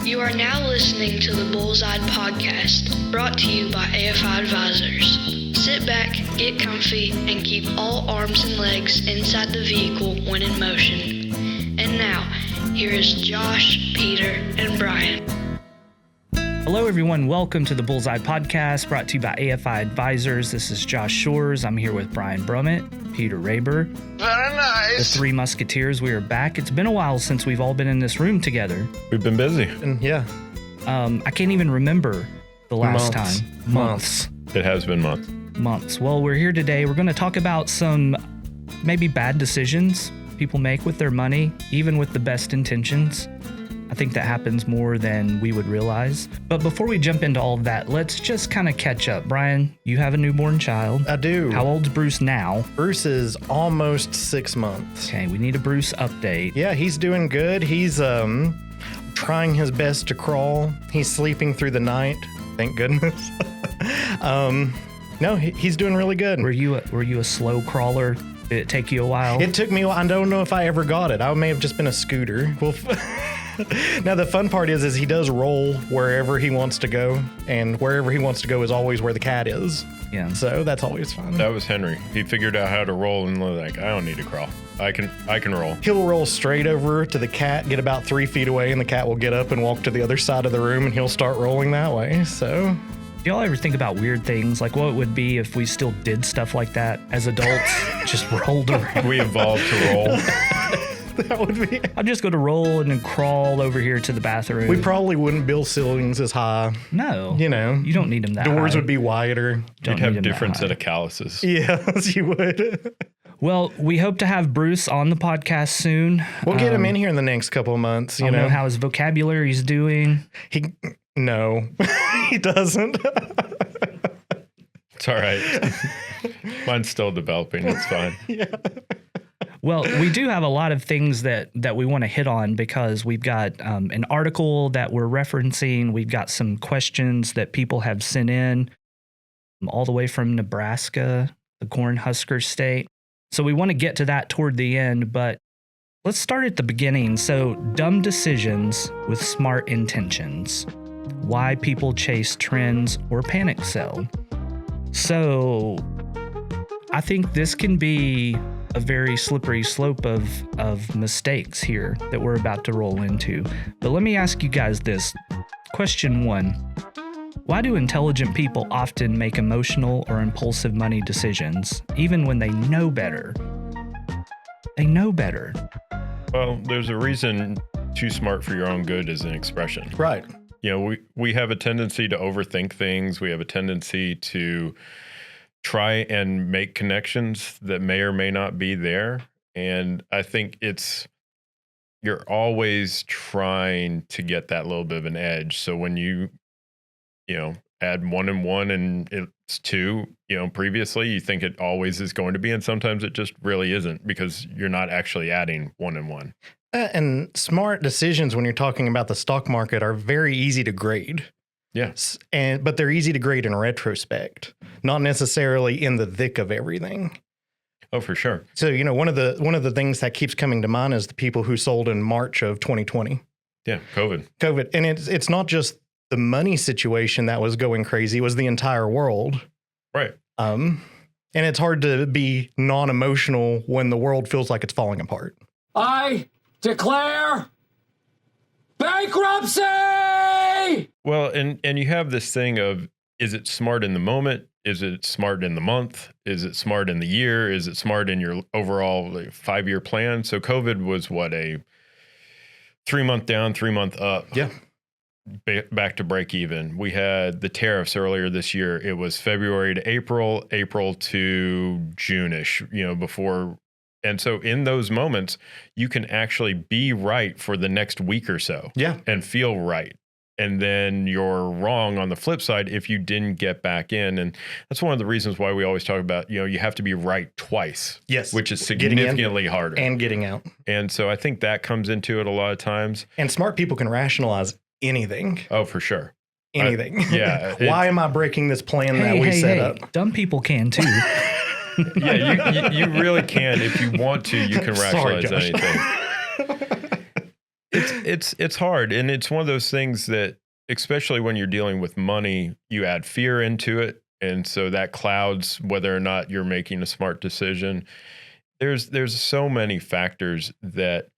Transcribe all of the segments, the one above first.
You are now listening to the Bullseye Podcast, brought to you by AFI Advisors. Sit back, get comfy, and keep all arms and legs inside the vehicle when in motion. And now, here is Josh, Peter, and Brian. Hello, everyone. Welcome to the Bullseye Podcast, brought to you by AFI Advisors. This is Josh Shores. I'm here with Brian Brummett, Peter Raber. Very nice. The Three Musketeers. We are back. It's been a while since we've all been in this room together. We've been busy. Yeah. I can't even remember the last time. Months. It has been months. Months. Well, we're here today. We're going to talk about some maybe bad decisions people make with their money, even with the best intentions. I think that happens more than we would realize. But before we jump into all of that, let's just kind of catch up. Brian, you have a newborn child. I do. How old's Bruce now? Bruce is almost 6 months. Okay, we need a Bruce update. Yeah, he's doing good. He's trying his best to crawl. He's sleeping through the night. Thank goodness. No, he's doing really good. Were you a slow crawler? Did it take you a while? It took me a while. I don't know if I ever got it. I may have just been a scooter. Well, now the fun part is he does roll wherever he wants to go, and wherever he wants to go is always where the cat is. Yeah. So that's always fun. That was Henry. He figured out how to roll and was like, I don't need to crawl. I can roll. He'll roll straight over to the cat, get about 3 feet away, and the cat will get up and walk to the other side of the room, and he'll start rolling that way. So, do y'all ever think about weird things? Like what it would be if we still did stuff like that as adults, just rolled around? We evolved to roll. that would be. I'd just go to roll and then crawl over here to the bathroom. We probably wouldn't build ceilings as high. No. You know. You don't need them that Doors high. would be wider. Don't You'd have need 'em different that set high. of calluses. Yes, you would. Well, we hope to have Bruce on the podcast soon. We'll get him in here in the next couple of months. I You don't know know how his vocabulary's doing. No, he doesn't. It's all right. Mine's still developing. It's fine. Yeah. Well, we do have a lot of things that we want to hit on because we've got an article that we're referencing. We've got some questions that people have sent in all the way from Nebraska, the Cornhusker State. So we want to get to that toward the end, but let's start at the beginning. So, dumb decisions with smart intentions. Why people chase trends or panic sell. So, I think this can be a very slippery slope of mistakes here that we're about to roll into. But let me ask you guys this. Question 1. Why do intelligent people often make emotional or impulsive money decisions, even when they know better? They know better. Well, there's a reason too smart for your own good is an expression. Right. You know, we have a tendency to overthink things. We have a tendency to try and make connections that may or may not be there. And I think you're always trying to get that little bit of an edge. So when you add 1 and 1 and it's 2, previously you think it always is going to be. And sometimes it just really isn't because you're not actually adding 1 and 1. And smart decisions when you're talking about the stock market are very easy to grade. Yes. But they're easy to grade in retrospect, not necessarily in the thick of everything. Oh, for sure. So, one of the things that keeps coming to mind is the people who sold in March of 2020. Yeah, COVID. And it's not just the money situation that was going crazy, it was the entire world. Right. And it's hard to be non-emotional when the world feels like it's falling apart. I declare bankruptcy! Well, and you have this thing of, is it smart in the moment? Is it smart in the month? Is it smart in the year? Is it smart in your overall 5-year plan? So COVID was a 3-month down, 3-month up. Yeah. Back to break even. We had the tariffs earlier this year. It was February to April to June-ish, before. And so in those moments, you can actually be right for the next week or so. Yeah. And feel right. And then you're wrong on the flip side if you didn't get back in. And that's one of the reasons why we always talk about, you have to be right twice. Yes. Which is significantly harder. And getting out. And so I think that comes into it a lot of times. And smart people can rationalize anything. Oh, for sure. Anything. Yeah. Why am I breaking this plan that we set up? Dumb people can too. Yeah, you really can. If you want to, you can rationalize anything. It's hard, and it's one of those things that, especially when you're dealing with money, you add fear into it, and so that clouds whether or not you're making a smart decision. There's so many factors that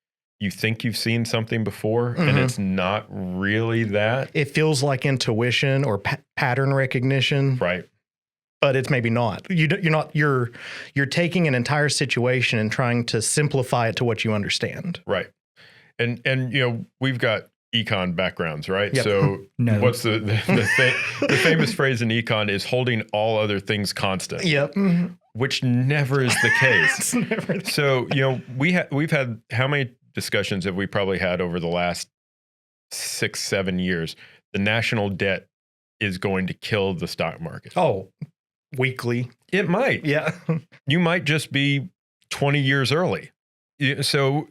you think you've seen something before, and it's not really that. It feels like intuition or pattern recognition, Right. but it's maybe not. You're taking an entire situation and trying to simplify it to what you understand. Right. And we've got econ backgrounds, right? Yep. So No. what's the famous phrase in econ is holding all other things constant. Yep. Which never is the case. It's never the- So, we've had, how many discussions have we probably had over the last 6-7 years? The national debt is going to kill the stock market. Oh, weekly. It might. Yeah. You might just be 20 years early. So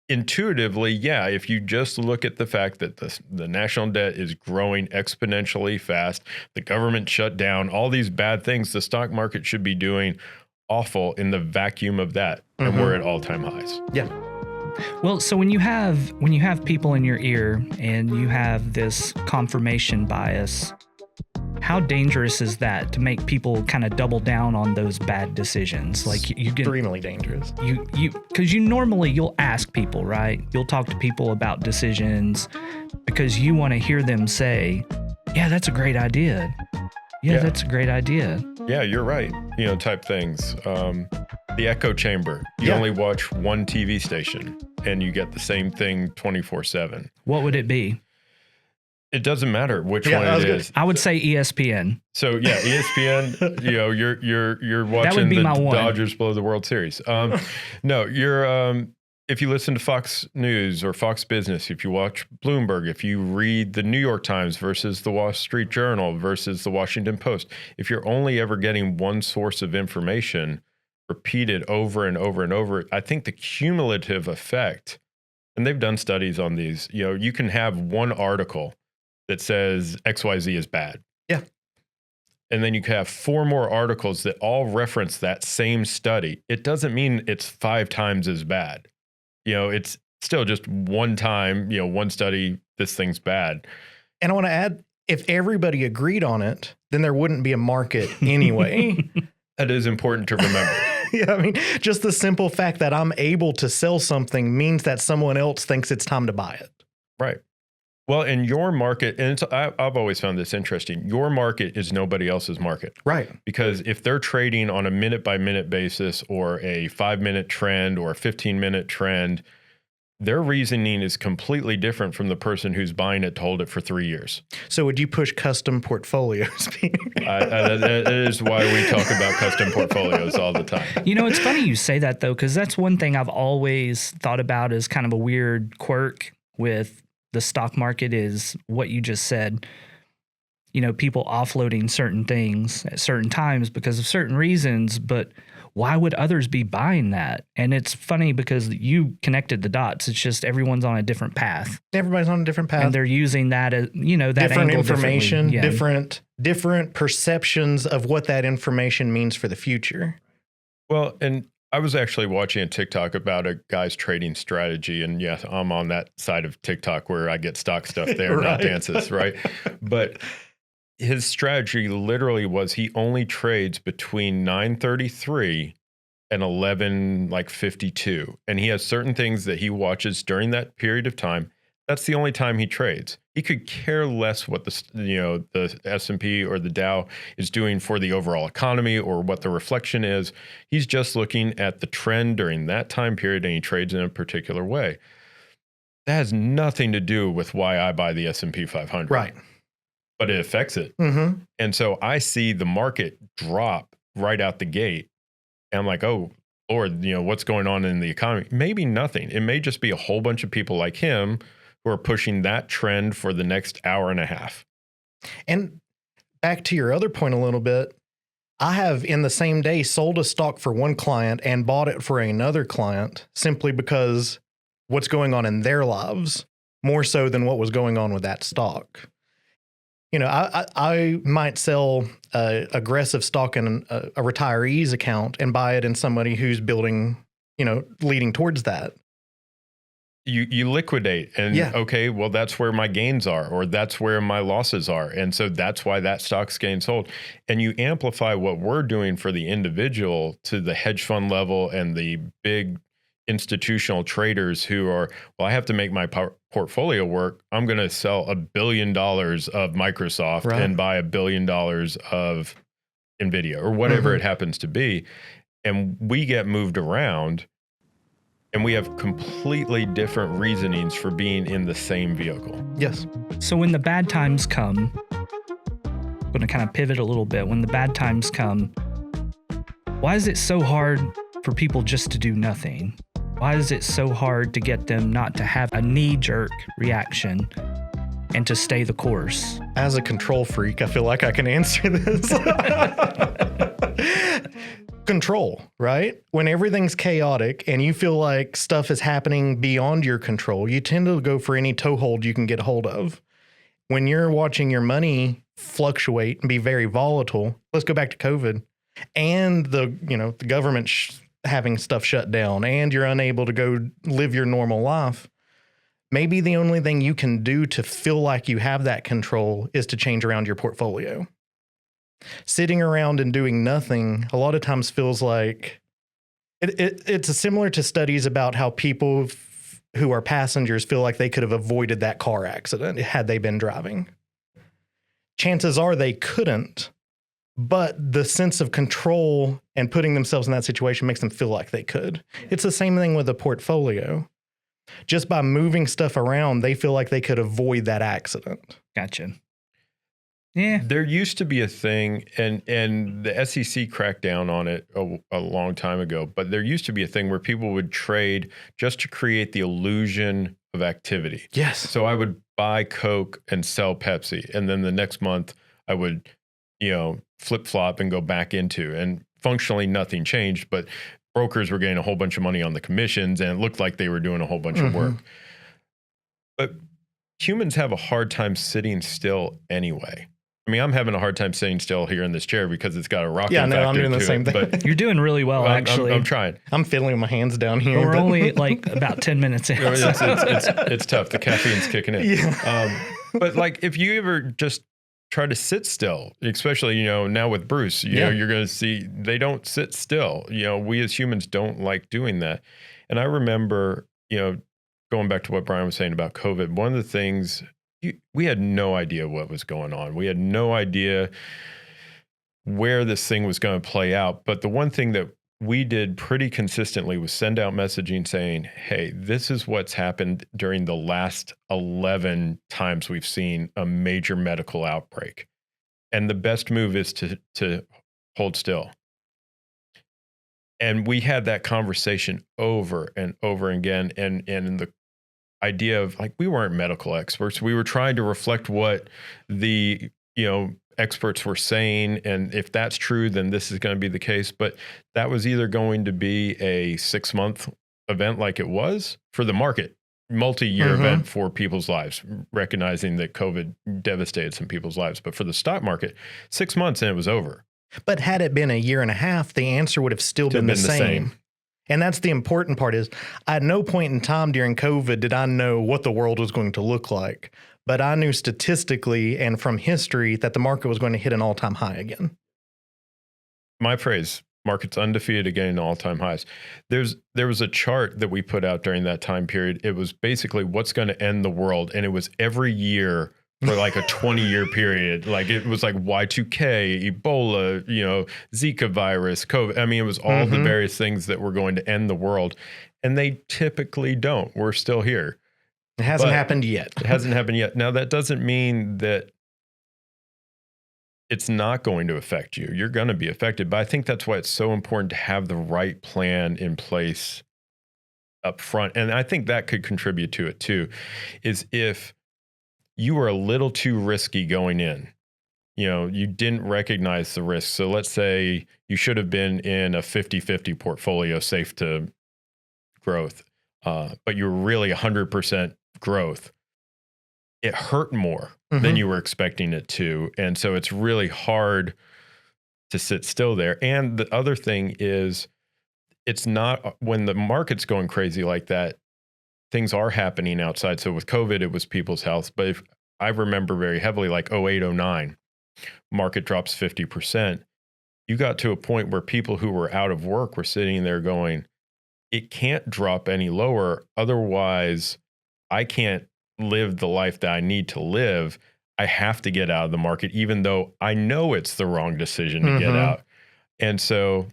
intuitively, yeah, if you just look at the fact that the national debt is growing exponentially fast, the government shut down, all these bad things, the stock market should be doing awful in the vacuum of that. And we're at all-time highs. Yeah. Well, so when you have people in your ear and you have this confirmation bias, how dangerous is that to make people kind of double down on those bad decisions? Like you get Extremely dangerous. because you'll ask people, right? You'll talk to people about decisions because you want to hear them say, "Yeah, that's a great idea. Yeah, that's a great idea." Yeah, you're right. Type things. The echo chamber. You Yeah. only watch one TV station and you get the same thing 24/7. What would it be? It doesn't matter which Yeah, one I was it gonna- is. I would say ESPN. So yeah, ESPN. You're watching be the my one. Dodgers blow the World Series. No, you're if you listen to Fox News or Fox Business, if you watch Bloomberg, if you read the New York Times versus the Wall Street Journal versus the Washington Post, if you're only ever getting one source of information repeated over and over and over, I think the cumulative effect, and they've done studies on these, you can have one article that says XYZ is bad. Yeah. And then you can have 4 more articles that all reference that same study. It doesn't mean it's 5 times as bad. It's still just one time, one study, this thing's bad. And I want to add, if everybody agreed on it, then there wouldn't be a market anyway. That is important to remember. Yeah, I mean, just the simple fact that I'm able to sell something means that someone else thinks it's time to buy it. Right. Well, in your market, and I've always found this interesting, your market is nobody else's market. Right. Because if they're trading on a minute-by-minute basis or a 5-minute trend or a 15-minute trend, their reasoning is completely different from the person who's buying it to hold it for 3 years. So would you push custom portfolios? That is why we talk about custom portfolios all the time. It's funny you say that, though, because that's one thing I've always thought about as kind of a weird quirk with the stock market is what you just said. People offloading certain things at certain times because of certain reasons, but why would others be buying that? And it's funny because you connected the dots. It's just everyone's on a different path. Everybody's on a different path. And they're using that as, that different angle information, differently. Yeah. different perceptions of what that information means for the future. Well, and I was actually watching a TikTok about a guy's trading strategy. And yes, I'm on that side of TikTok where I get stock stuff there, Right. not dances, right? But his strategy literally was he only trades between 9:33 and 11:52. And he has certain things that he watches during that period of time. That's the only time he trades. He could care less what the S&P or the Dow is doing for the overall economy or what the reflection is. He's just looking at the trend during that time period, and he trades in a particular way. That has nothing to do with why I buy the S&P 500. Right. But it affects it. Mm-hmm. And so I see the market drop right out the gate. And I'm like, oh, Lord, what's going on in the economy? Maybe nothing. It may just be a whole bunch of people like him who are pushing that trend for the next hour and a half. And back to your other point a little bit, I have in the same day sold a stock for one client and bought it for another client simply because what's going on in their lives more so than what was going on with that stock. I might sell aggressive stock in a retiree's account and buy it in somebody who's building, leading towards that. you liquidate and Yeah. okay, well, that's where my gains are, or that's where my losses are. And so that's why that stock's getting sold. And you amplify what we're doing for the individual to the hedge fund level and the big institutional traders who are, well, I have to make my portfolio work. I'm going to sell $1 billion of Microsoft Right. and buy $1 billion of NVIDIA or whatever it happens to be. And we get moved around. And we have completely different reasonings for being in the same vehicle. Yes. So when the bad times come, I'm going to kind of pivot a little bit. When the bad times come, why is it so hard for people just to do nothing? Why is it so hard to get them not to have a knee-jerk reaction and to stay the course? As a control freak, I feel like I can answer this. Control, right? When everything's chaotic and you feel like stuff is happening beyond your control, you tend to go for any toehold you can get hold of. When you're watching your money fluctuate and be very volatile, let's go back to COVID and the government having stuff shut down and you're unable to go live your normal life. Maybe the only thing you can do to feel like you have that control is to change around your portfolio. Sitting around and doing nothing a lot of times feels like it's similar to studies about how people who are passengers feel like they could have avoided that car accident had they been driving. Chances are they couldn't, but the sense of control and putting themselves in that situation makes them feel like they could. It's the same thing with a portfolio. Just by moving stuff around, they feel like they could avoid that accident. Gotcha. Yeah. There used to be a thing, and the SEC cracked down on it a long time ago, but there used to be a thing where people would trade just to create the illusion of activity. Yes. So I would buy Coke and sell Pepsi, and then the next month I would, flip-flop and go back into, and functionally nothing changed, but brokers were getting a whole bunch of money on the commissions, and it looked like they were doing a whole bunch of work. But humans have a hard time sitting still anyway. I mean, I'm having a hard time sitting still here in this chair because it's got a rocking factor. I'm doing the same thing. But You're doing really well, actually. I'm trying. I'm fiddling my hands down here. We're only like about 10 minutes in. It's tough. The caffeine's kicking in. Yeah. But like, if you ever just try to sit still, especially, now with Bruce, you're going to see they don't sit still. We as humans don't like doing that. And I remember, going back to what Brian was saying about COVID, one of the things, we had no idea what was going on. We had no idea where this thing was going to play out. But the one thing that we did pretty consistently was send out messaging saying, hey, this is what's happened during the last 11 times we've seen a major medical outbreak. And the best move is to hold still. And we had that conversation over and over again. And the idea of, like, we weren't medical experts. We were trying to reflect what the, experts were saying. And if that's true, then this is going to be the case. But that was either going to be a 6-month event like it was for the market, multi-year event for people's lives, recognizing that COVID devastated some people's lives. But for the stock market, 6 months and it was over. But had it been a year and a half, the answer would have still been the same. And that's the important part is at no point in time during COVID did I know what the world was going to look like. But I knew statistically and from history that the market was going to hit an all-time high again. My phrase, market's undefeated again, all-time highs. There was a chart that we put out during that time period. It was basically what's going to end the world. And it was every year for like a 20-year period. Like it was like Y2K, Ebola, Zika virus, COVID. I mean, it was all the various things that were going to end the world. And they typically don't. We're still here. It hasn't happened yet. It hasn't happened yet. Now, that doesn't mean that it's not going to affect you. You're going to be affected. But I think that's why it's so important to have the right plan in place up front. And I think that could contribute to it too, is if you were a little too risky going in, you didn't recognize the risk. So let's say you should have been in a 50-50 portfolio safe to growth, but you were really 100% growth. It hurt more than you were expecting it to. And so it's really hard to sit still there. And the other thing is, it's not when the market's going crazy like that, things are happening outside. So with COVID, it was people's health. But if I remember very heavily, like 08, 09, market drops 50%. You got to a point where people who were out of work were sitting there going, it can't drop any lower. Otherwise, I can't live the life that I need to live. I have to get out of the market, even though I know it's the wrong decision to get out. And so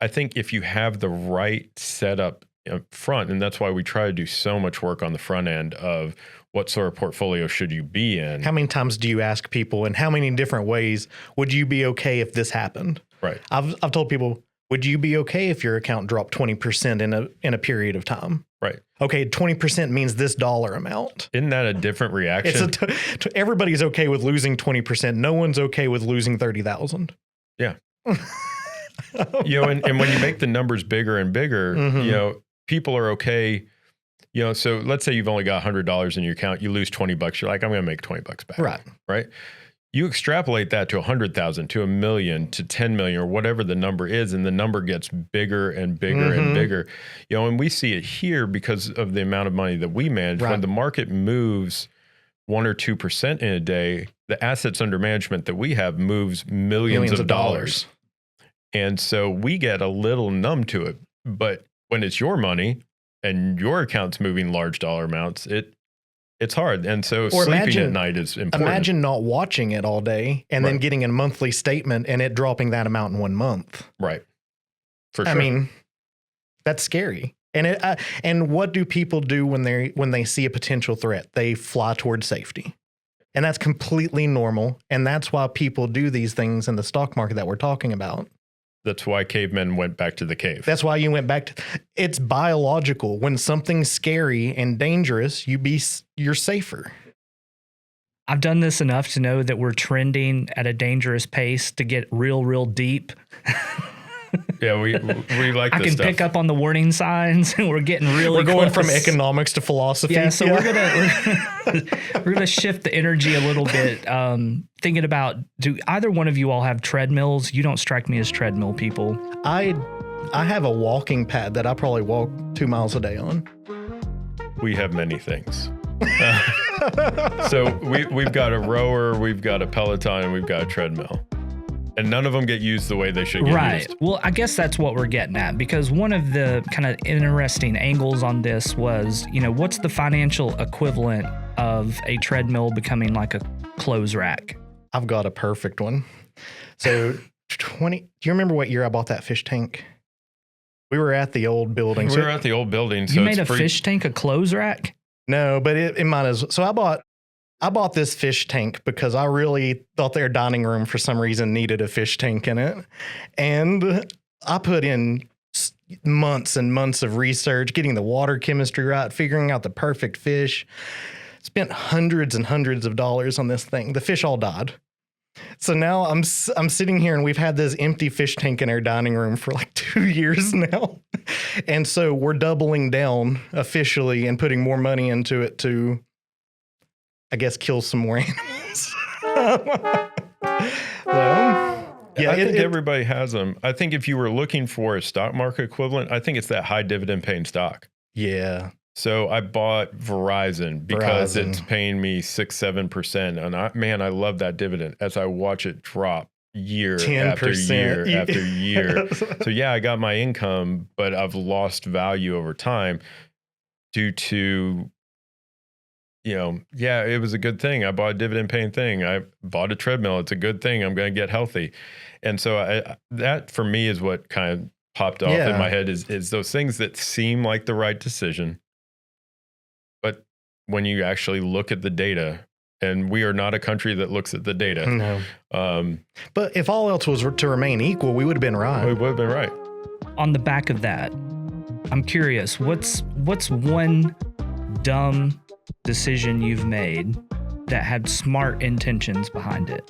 I think if you have the right setup up front, and that's why we try to do so much work on the front end of what sort of portfolio should you be in. How many times do you ask people, and how many different ways would you be okay if this happened? Right. I've told people, would you be okay if your account dropped 20% in a period of time? Right. Okay, 20% means this dollar amount. Isn't that a different reaction? Everybody's okay with losing 20%. No one's okay with losing 30,000. Yeah. And when you make the numbers bigger and bigger, people are okay. So let's say you've only got $100 in your account, you lose $20. You're like, I'm going to make $20 back. Right. Right. You extrapolate that to 100,000, to 1 million, to 10 million, or whatever the number is, and the number gets bigger and bigger and bigger. And we see it here because of the amount of money that we manage. Right. When the market moves 1 or 2% in a day, the assets under management that we have moves millions of dollars. And so we get a little numb to it. But when it's your money and your account's moving large dollar amounts, it's hard. And so sleeping at night is important. Imagine not watching it all day and then getting a monthly statement and it dropping that amount in 1 month. Right. For sure. I mean, that's scary. And what do people do when they see a potential threat? They fly towards safety. And that's completely normal. And that's why people do these things in the stock market that we're talking about. That's why cavemen went back to the cave. That's why you went back to, it's biological. When something's scary and dangerous, you're safer. I've done this enough to know that we're trending at a dangerous pace to get real deep. Yeah, we like I this can stuff. pick up on the warning signs, and we're getting really We're going close. from economics to philosophy. Yeah, so we're gonna shift the energy a little bit. Thinking about, do either one of you all have treadmills? You don't strike me as treadmill people. I have a walking pad that I probably walk 2 miles a day on. We have many things. So we've got a rower, we've got a Peloton, and we've got a treadmill. And none of them get used the way they should get used. Well, I guess that's what we're getting at, because one of the kind of interesting angles on this was, what's the financial equivalent of a treadmill becoming like a clothes rack? I've got a perfect one. So do you remember what year I bought that fish tank? We were at the old building. We were at the old building. So you made a fish tank a clothes rack? No, but it might as well. So I bought this fish tank because I really thought their dining room for some reason needed a fish tank in it. And I put in months and months of research, getting the water chemistry right, figuring out the perfect fish. Spent hundreds and hundreds of dollars on this thing. The fish all died. So now I'm sitting here and we've had this empty fish tank in our dining room for like 2 years now. And so we're doubling down officially and putting more money into it to, I guess, kill some more animals. Yeah, I think everybody has them. I think if you were looking for a stock market equivalent, I think it's that high dividend paying stock. Yeah. So I bought Verizon because it's paying me 6-7%. And I love that dividend as I watch it drop year 10%. after year after year. So yeah, I got my income, but I've lost value over time due to, it was a good thing. I bought a dividend paying thing. I bought a treadmill. It's a good thing. I'm going to get healthy. And so that for me is what kind of popped off in my head is those things that seem like the right decision. But when you actually look at the data, and we are not a country that looks at the data. No. But if all else was to remain equal, we would have been right. We would have been right. On the back of that, I'm curious, what's one dumb decision you've made that had smart intentions behind it?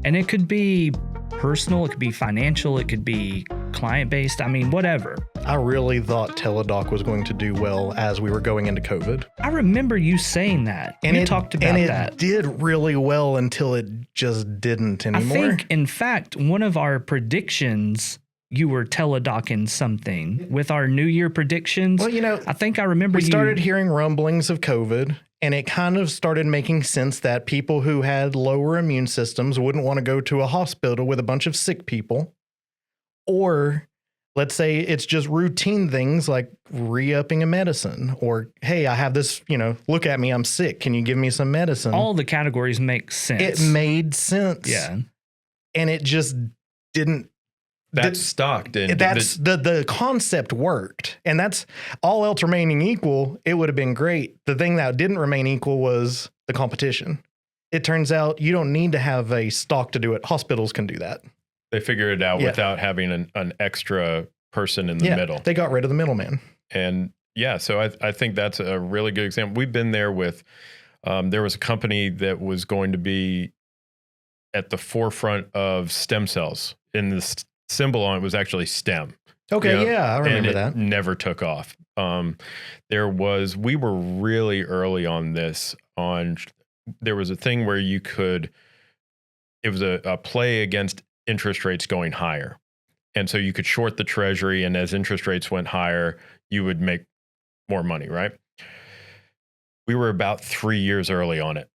And it could be personal, it could be financial, it could be client-based, whatever. I really thought Teladoc was going to do well as we were going into COVID. I remember you saying that. And we talked about that. And it did really well until it just didn't anymore. I think, in fact, one of our predictions you were teledocking something with our New Year predictions. Well, I think I remember we started hearing rumblings of COVID, and it kind of started making sense that people who had lower immune systems wouldn't want to go to a hospital with a bunch of sick people. Or let's say it's just routine things like re-upping a medicine, or, hey, I have this, look at me, I'm sick. Can you give me some medicine? all the categories make sense. It made sense. Yeah. And it just didn't. That's stocked. And That's the concept worked. And that's all else remaining equal. It would have been great. The thing that didn't remain equal was the competition. It turns out you don't need to have a stock to do it. Hospitals can do that. they figure it out without having an extra person in the middle. They got rid of the middleman. And yeah, so I think that's a really good example. We've been there with, there was a company that was going to be at the forefront of stem cells. In the symbol on it was actually STEM. Okay, I remember that. Never took off. We were really early on this. There was a thing where it was a play against interest rates going higher. And so you could short the treasury, and as interest rates went higher, you would make more money, right? We were about 3 years early on it.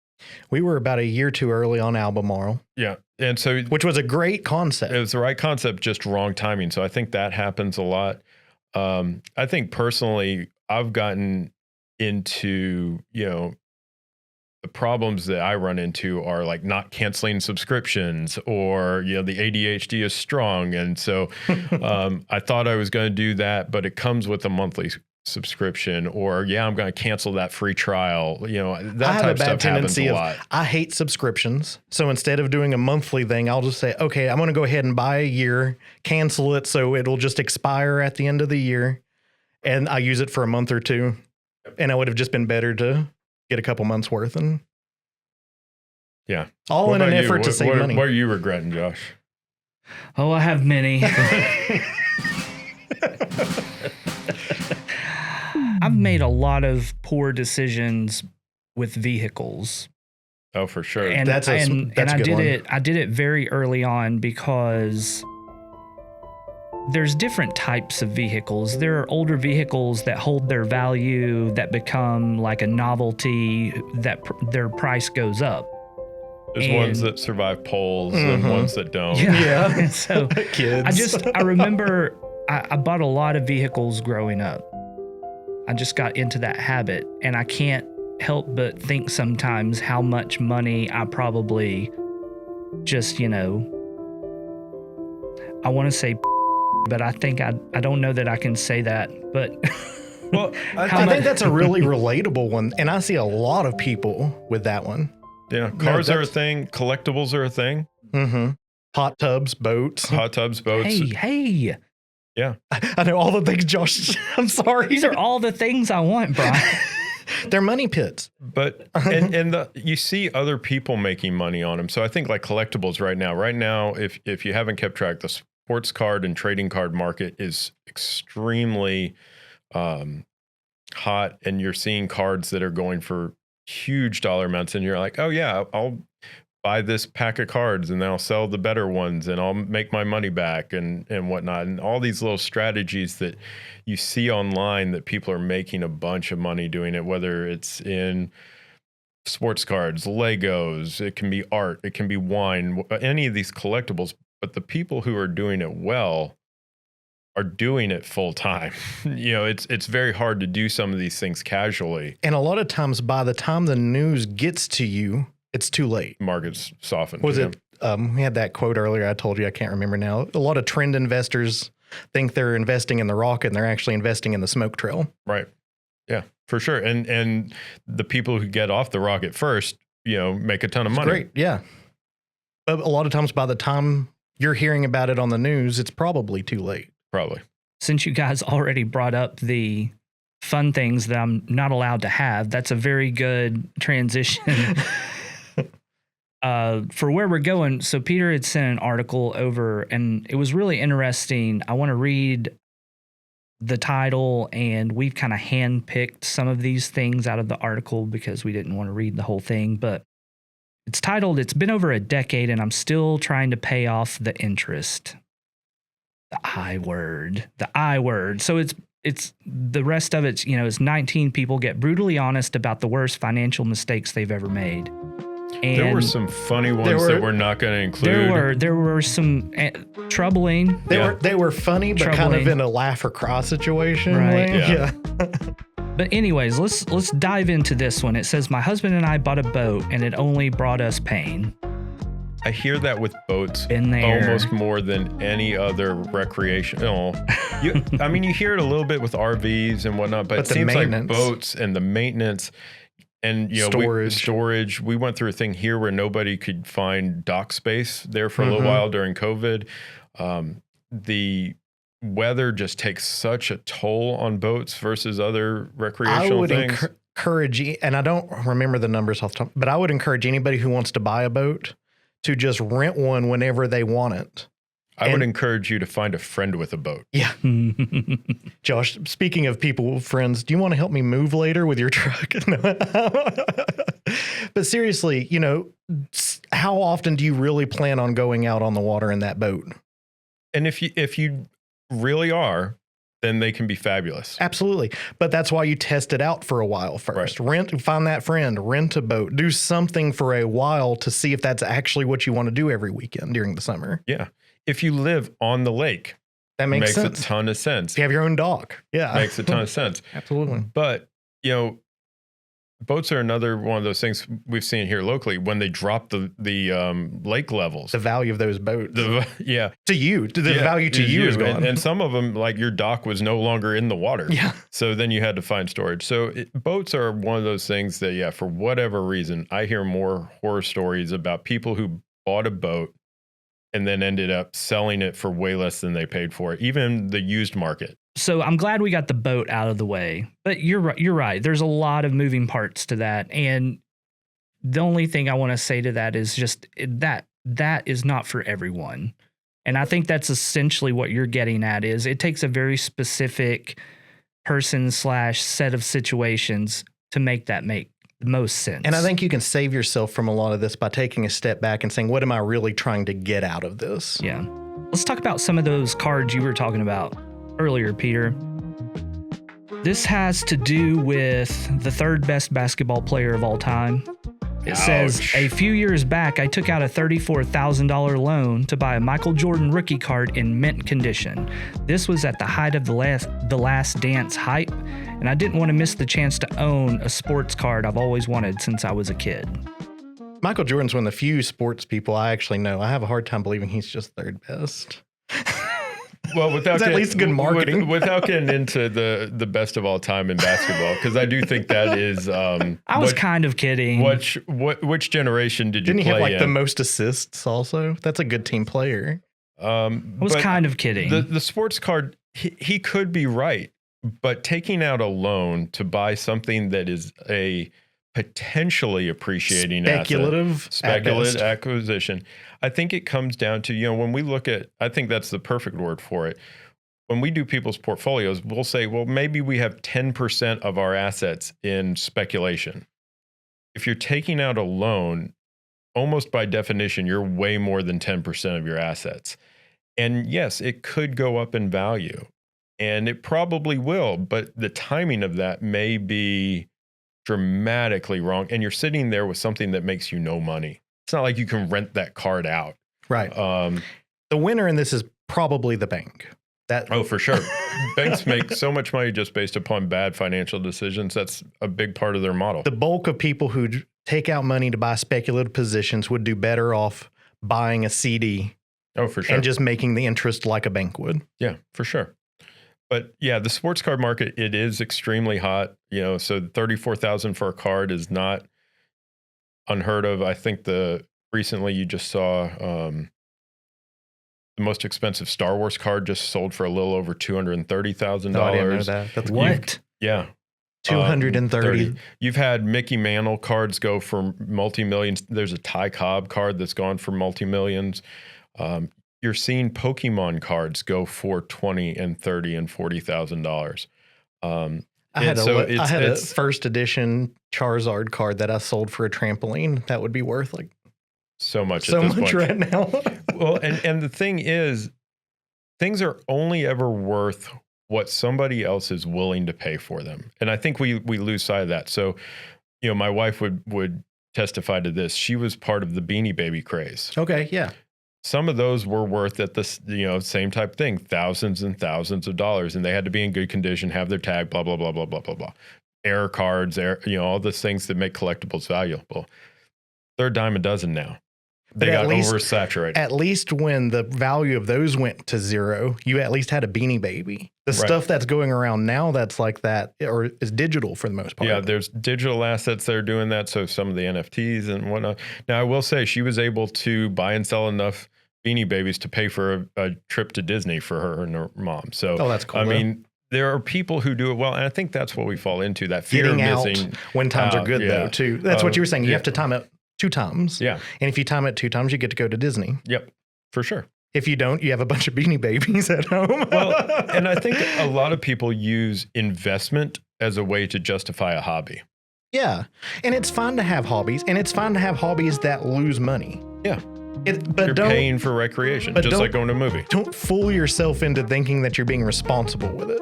We were about a year too early on Albemarle. Yeah. And so, which was a great concept. It was the right concept, just wrong timing. So I think that happens a lot. I think personally, I've gotten into, the problems that I run into are like not canceling subscriptions, or, the ADHD is strong. And so I thought I was going to do that, but it comes with a monthly subscription, or I'm going to cancel that free trial. That type of stuff happens a lot. I hate subscriptions. So instead of doing a monthly thing, I'll just say, okay, I'm going to go ahead and buy a year, cancel it, so it'll just expire at the end of the year. And I use it for a month or two. And it would have just been better to get a couple months worth. And all in an effort to save money. What are you regretting, Josh? Oh, I have many. I've made a lot of poor decisions with vehicles. Oh, for sure. And that's a good one. I did it very early on because there's different types of vehicles. There are older vehicles that hold their value, that become like a novelty, that their price goes up. There's ones that survive polls and ones that don't. Yeah. So kids. I remember I bought a lot of vehicles growing up. I just got into that habit, and I can't help but think sometimes how much money I probably just, I want to say, but I think I don't know that I can say that, but well, I think that's a really relatable one. And I see a lot of people with that one. Yeah. Cars are a thing. Collectibles are a thing. Mm-hmm. Hot tubs, boats. Hey. Yeah. I know all the things, Josh. I'm sorry. These are all the things I want, Brian. They're money pits. But, you see other people making money on them. So I think like collectibles right now, if you haven't kept track, the sports card and trading card market is extremely hot, and you're seeing cards that are going for huge dollar amounts, and you're like, oh yeah, I'll buy this pack of cards and then I'll sell the better ones and I'll make my money back and whatnot. And all these little strategies that you see online that people are making a bunch of money doing it, whether it's in sports cards, Legos, it can be art, it can be wine, any of these collectibles. But the people who are doing it well are doing it full time. It's very hard to do some of these things casually. And a lot of times by the time the news gets to you, it's too late. Markets softened. We had that quote earlier. I told you, I can't remember now. A lot of trend investors think they're investing in the rocket, and they're actually investing in the smoke trail. Right. Yeah, for sure. And the people who get off the rocket first, make a ton of money. Great. Yeah. But a lot of times by the time you're hearing about it on the news, it's probably too late. Probably. Since you guys already brought up the fun things that I'm not allowed to have, that's a very good transition for where we're going. So Peter had sent an article over, and it was really interesting. I want to read the title, and we've kind of handpicked some of these things out of the article because we didn't want to read the whole thing. But it's titled, "It's Been Over a Decade and I'm Still Trying to Pay Off the Interest." The I word. The I word. So it's the rest of it, is 19 people get brutally honest about the worst financial mistakes they've ever made. And there were some funny ones that we're not going to include. There were some troubling. They were funny, but kind of in a laugh or cry situation. Right. Yeah. But anyways, let's dive into this one. It says, my husband and I bought a boat and it only brought us pain. I hear that with boats Been there. almost more than any other recreational. You hear it a little bit with RVs and whatnot, but it the seems like maintenance. boats and the maintenance and storage. We went through a thing here where nobody could find dock space there for a little while during COVID. The weather just takes such a toll on boats versus other recreational things. Encourage, and I don't remember the numbers off the top, but I would encourage anybody who wants to buy a boat to just rent one whenever they want it. I would encourage you to find a friend with a boat. Yeah. Josh, speaking of people, friends, do you want to help me move later with your truck? But seriously, how often do you really plan on going out on the water in that boat? And if you really are, then they can be fabulous. Absolutely. But that's why you test it out for a while first. Right. Find that friend, rent a boat, do something for a while to see if that's actually what you want to do every weekend during the summer. Yeah. If you live on the lake, that makes sense. A ton of sense. If you have your own dock. Yeah. Makes a ton of sense. Absolutely. But, boats are another one of those things we've seen here locally when they drop the lake levels. The value of those boats. The value to you is gone. And some of them, like your dock was no longer in the water. Yeah. So then you had to find storage. So boats are one of those things that, for whatever reason, I hear more horror stories about people who bought a boat and then ended up selling it for way less than they paid for it, even the used market. So I'm glad we got the boat out of the way, but you're right. There's a lot of moving parts to that. And the only thing I want to say to that is just that is not for everyone. And I think that's essentially what you're getting at is it takes a very specific person / set of situations to make that make the most sense. And I think you can save yourself from a lot of this by taking a step back and saying, what am I really trying to get out of this? Yeah. Let's talk about some of those cards you were talking about earlier, Peter. This has to do with the third best basketball player of all time. It says, a few years back, I took out a $34,000 loan to buy a Michael Jordan rookie card in mint condition. This was at the height of the Last Dance hype, and I didn't want to miss the chance to own a sports card I've always wanted since I was a kid. Michael Jordan's one of the few sports people I actually know. I have a hard time believing he's just third best. Well, it's at least good marketing. Without getting into the best of all time in basketball, because I do think that is. I was kind of kidding. Which generation did you Didn't play he have in? the most assists also? That's a good team player. I was kind of kidding. The sports card, he could be right, but taking out a loan to buy something that is a potentially appreciating speculative acquisition. I think it comes down to, when we look at, I think that's the perfect word for it. When we do people's portfolios, we'll say, well, maybe we have 10% of our assets in speculation. If you're taking out a loan, almost by definition, you're way more than 10% of your assets. And yes, it could go up in value, and it probably will, but the timing of that may be dramatically wrong. And you're sitting there with something that makes you no money. It's not like you can rent that card out. Right. The winner in this is probably the bank. Oh, for sure. Banks make so much money just based upon bad financial decisions. That's a big part of their model. The bulk of people who take out money to buy speculative positions would do better off buying a CD. Oh, for sure. And just making the interest like a bank would. Yeah, for sure. But yeah, the sports card market, it is extremely hot. So $34,000 for a card is not unheard of. I think recently you just saw the most expensive Star Wars card just sold for a little over $230,000. No, I didn't know that. That's what? Yeah. 230. You've had Mickey Mantle cards go for multi-millions. There's a Ty Cobb card that's gone for multi-millions. You're seeing Pokemon cards go for $20,000 and $30,000 and $40,000. I had a first edition Charizard card that I sold for a trampoline. That would be worth like so much right now. Well, and the thing is, things are only ever worth what somebody else is willing to pay for them. And I think we lose sight of that. So, my wife would testify to this. She was part of the Beanie Baby craze. Okay, yeah. Some of those were worth at this, same type thing, thousands and thousands of dollars, and they had to be in good condition, have their tag, blah, blah, blah, blah, blah, blah, blah. Air cards, all those things that make collectibles valuable. They're a dime a dozen now. They got oversaturated. At least when the value of those went to zero, you at least had a Beanie Baby. The stuff that's going around now that's like that, or is digital for the most part. Yeah, there's digital assets that are doing that. So some of the NFTs and whatnot. Now, I will say she was able to buy and sell enough Beanie Babies to pay for a trip to Disney for her and her mom. So, that's cool. I mean, there are people who do it well. And I think that's what we fall into, that fear Getting of missing out when times are good, though, too. That's what you were saying. You have to time it 2 times. Yeah. And if you time it 2 times, you get to go to Disney. Yep, for sure. If you don't, you have a bunch of Beanie Babies at home. Well, and I think a lot of people use investment as a way to justify a hobby. Yeah. And it's fine to have hobbies, and it's fine to have hobbies that lose money. Yeah. But you're paying for recreation, just like going to a movie. Don't fool yourself into thinking that you're being responsible with it.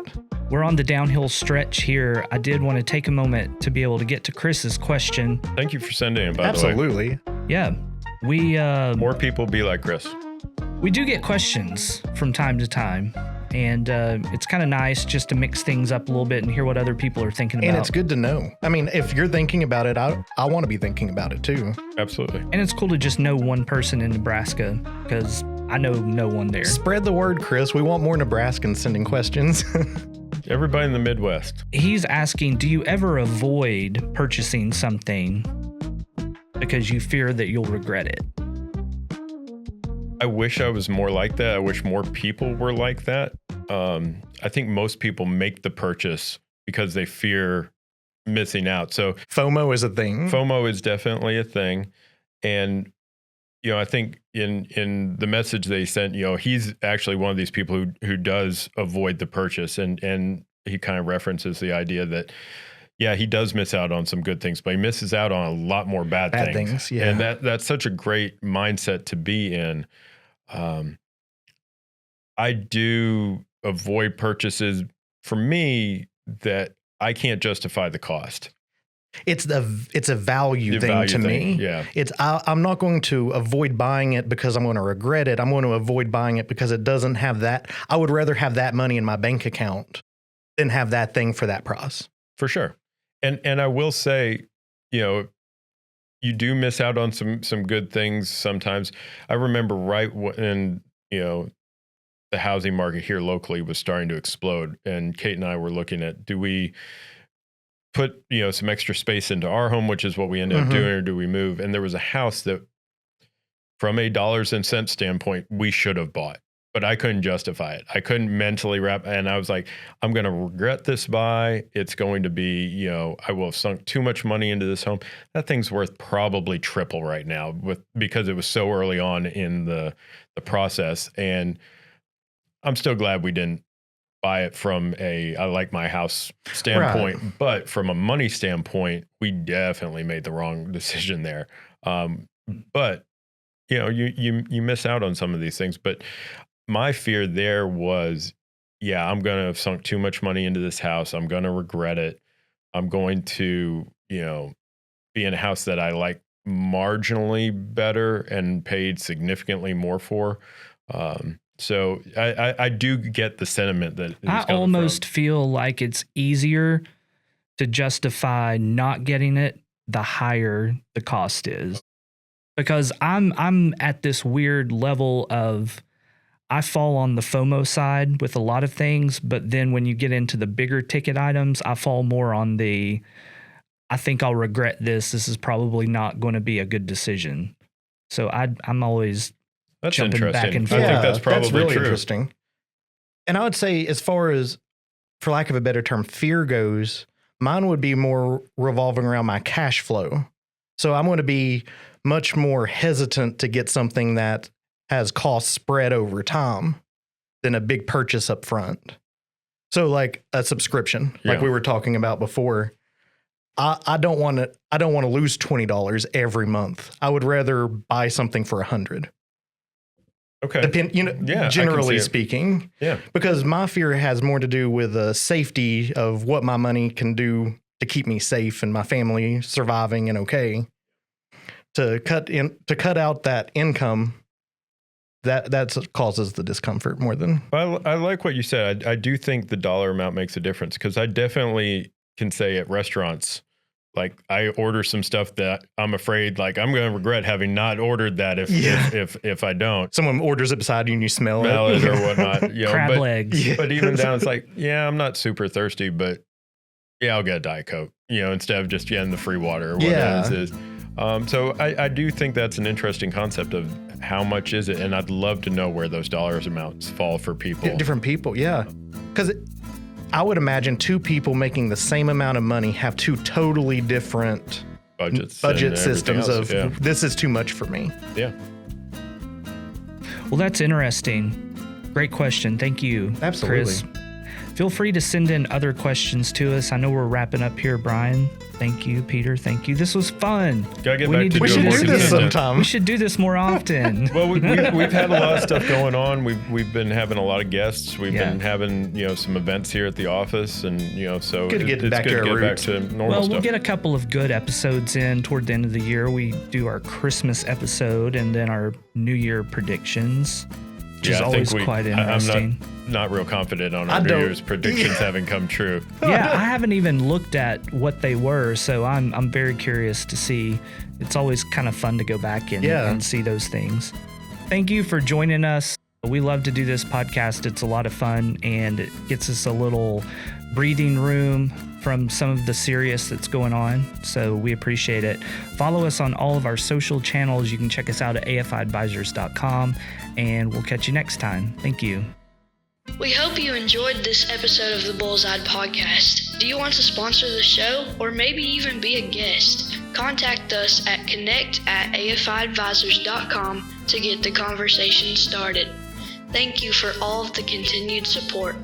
We're on the downhill stretch here. I did want to take a moment to be able to get to Chris's question. Thank you for sending it, by the way. Absolutely. Yeah. We more people be like Chris. We do get questions from time to time, and it's kind of nice just to mix things up a little bit and hear what other people are thinking about. And it's good to know. I mean, if you're thinking about it, I want to be thinking about it too. Absolutely. And it's cool to just know one person in Nebraska, because I know no one there. Spread the word, Chris. We want more Nebraskans sending questions. Everybody in the Midwest. He's asking, do you ever avoid purchasing something because you fear that you'll regret it? I wish I was more like that. I wish more people were like that. I think most people make the purchase because they fear missing out. So FOMO is a thing. FOMO is definitely a thing. And, I think in the message they sent, he's actually one of these people who does avoid the purchase. And he kind of references the idea that, yeah, he does miss out on some good things, but he misses out on a lot more bad things. Yeah. And that's such a great mindset to be in. I do avoid purchases, for me, that I can't justify the cost. It's a value thing to me. Yeah. I'm not going to avoid buying it because I'm going to regret it. I'm going to avoid buying it because it doesn't have that. I would rather have that money in my bank account than have that thing for that price. For sure. And I will say, you do miss out on some good things sometimes. I remember right when, the housing market here locally was starting to explode, and Kate and I were looking at, do we put, some extra space into our home, which is what we ended up doing, or do we move? And there was a house that, from a dollars and cents standpoint, we should have bought, but I couldn't justify it. I couldn't mentally wrap, and I was like, I'm going to regret this buy. It's going to be, I will have sunk too much money into this home. That thing's worth probably triple right now because it was so early on in the process. And I'm still glad we didn't buy it from I like my house standpoint, right. But from a money standpoint, we definitely made the wrong decision there. But you miss out on some of these things. But my fear there was, I'm going to have sunk too much money into this house. I'm going to regret it. I'm going to, be in a house that I like marginally better and paid significantly more for. So I do get the sentiment that I almost feel like it's easier to justify not getting it the higher the cost is, because I'm at this weird level of, I fall on the FOMO side with a lot of things, but then when you get into the bigger ticket items, I fall more on I think I'll regret this. This is probably not going to be a good decision. So I'm always jumping back and forth. I think that's probably really true. Interesting. And I would say, as far as, for lack of a better term, fear goes, mine would be more revolving around my cash flow. So I'm going to be much more hesitant to get something that has costs spread over time than a big purchase up front. So like a subscription, like we were talking about before. I don't want to lose $20 every month. I would rather buy something for $100. Okay. Yeah, generally speaking. Yeah. Because my fear has more to do with the safety of what my money can do to keep me safe and my family surviving and okay. To cut out that income, that causes the discomfort more than. I like what you said. I do think the dollar amount makes a difference, because I definitely can say at restaurants, like, I order some stuff that I'm afraid, like, I'm going to regret having not ordered that if I don't. Someone orders it beside you and you smell it or whatnot. Crab legs. But even down, it's like, yeah, I'm not super thirsty, but yeah, I'll get a Diet Coke, instead of just getting the free water or whatever it is. So I do think that's an interesting concept of how much is it, and I'd love to know where those dollars amounts fall for people. Different people, yeah. Because I would imagine two people making the same amount of money have two totally different budget systems of this is too much for me. Yeah. Well, that's interesting. Great question. Thank you, Absolutely. Chris. Feel free to send in other questions to us. I know we're wrapping up here, Brian. Thank you, Peter. Thank you. This was fun. Gotta get back to we should do this sometime. We should do this more often. Well, we've had a lot of stuff going on. We've been having a lot of guests. We've been having some events here at the office, and so good to get back to normal stuff. We'll get a couple of good episodes in toward the end of the year. We do our Christmas episode and then our New Year predictions, which is always quite interesting. I'm not real confident on our New Year's predictions having come true. Yeah, I haven't even looked at what they were, so I'm very curious to see. It's always kind of fun to go back and see those things. Thank you for joining us. We love to do this podcast. It's a lot of fun, and it gets us a little breathing room from some of the serious that's going on, so we appreciate it. Follow us on all of our social channels. You can check us out at afiadvisors.com, and we'll catch you next time. Thank you. We hope you enjoyed this episode of the Bullseye Podcast. Do you want to sponsor the show, or maybe even be a guest? Contact us at connect@afiadvisors.com to get the conversation started. Thank you for all of the continued support.